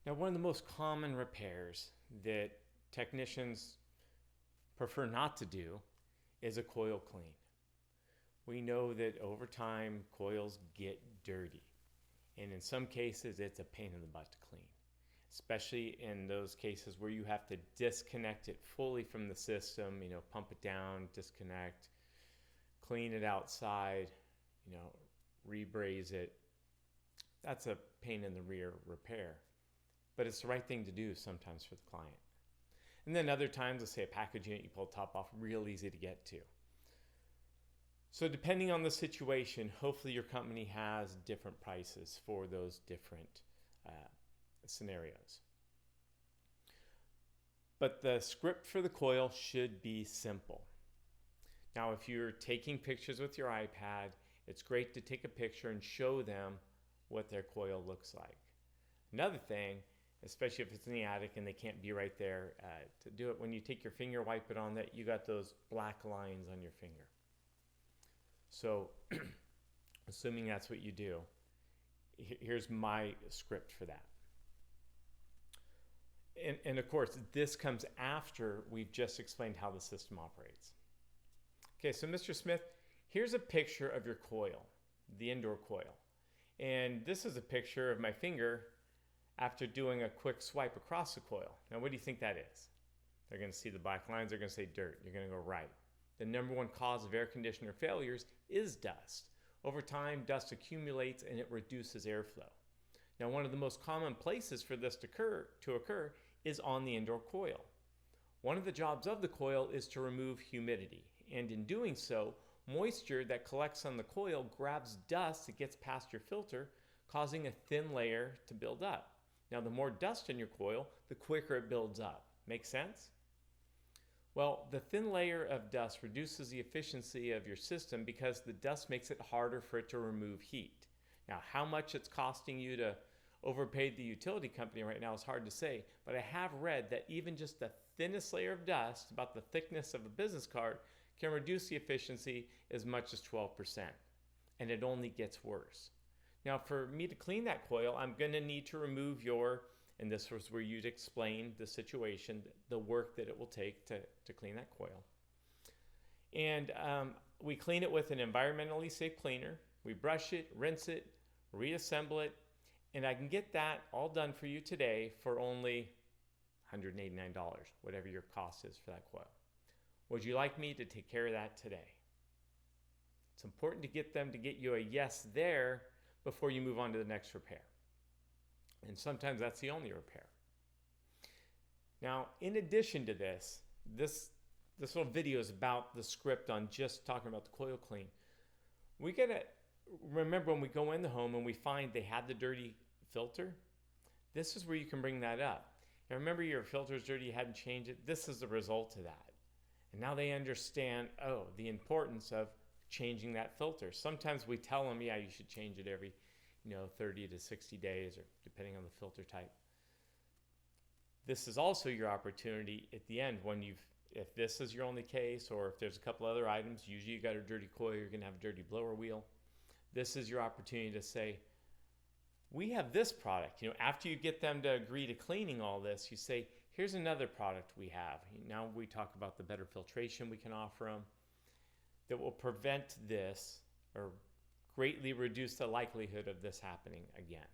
Now, one of the most common repairs that technicians prefer not to do is a coil clean. We know that over time, coils get dirty. And in some cases, it's a pain in the butt to clean, especially in those cases where you have to disconnect it fully from the system, pump it down, disconnect, clean it outside, rebraze it. That's a pain in the rear repair. But it's the right thing to do sometimes for the client. And then other times, let's say a package unit, you pull the top off, real easy to get to. So depending on the situation, hopefully your company has different prices for those different scenarios. But the script for the coil should be simple. Now, if you're taking pictures with your iPad, it's great to take a picture and show them what their coil looks like. Another thing, especially if it's in the attic and they can't be right there to do it, when you take your finger, wipe it on that, you got those black lines on your finger. So, assuming that's what you do, here's my script for that. And of course, this comes after we've just explained how the system operates. Okay, so Mr. Smith, here's a picture of your coil, the indoor coil. And this is a picture of my finger after doing a quick swipe across the coil. Now, what do you think that is? They're going to see the black lines, they're going to say dirt. You're going to go right. The number one cause of air conditioner failures is dust. Over time, dust accumulates and it reduces airflow. Now, one of the most common places for this to occur is on the indoor coil. One of the jobs of the coil is to remove humidity, and in doing so, moisture that collects on the coil grabs dust that gets past your filter, causing a thin layer to build up. Now, the more dust in your coil, the quicker it builds up. Make sense? Well, the thin layer of dust reduces the efficiency of your system because the dust makes it harder for it to remove heat. Now, how much it's costing you to overpay the utility company right now is hard to say, but I have read that even just the thinnest layer of dust, about the thickness of a business card, can reduce the efficiency as much as 12%. And it only gets worse. Now, for me to clean that coil, I'm going to need to remove and this was where you'd explain the situation, the work that it will take to clean that coil. And we clean it with an environmentally safe cleaner. We brush it, rinse it, reassemble it, and I can get that all done for you today for only $189, whatever your cost is for that coil. Would you like me to take care of that today? It's important to get them to get you a yes there before you move on to the next repair. And sometimes that's the only repair. Now, in addition to this little video is about the script on just talking about the coil clean. We gotta remember when we go in the home and we find they had the dirty filter, this is where you can bring that up. And remember your filter is dirty, you hadn't changed it. This is the result of that. And now they understand, the importance of changing that filter. Sometimes we tell them, yeah, you should change it every 30 to 60 days, or depending on the filter type. This is also your opportunity at the end if this is your only case, or if there's a couple other items, usually you got a dirty coil, you're gonna have a dirty blower wheel. This is your opportunity to say, we have this product. After you get them to agree to cleaning all this, you say, here's another product we have. Now we talk about the better filtration we can offer them that will prevent this or greatly reduce the likelihood of this happening again.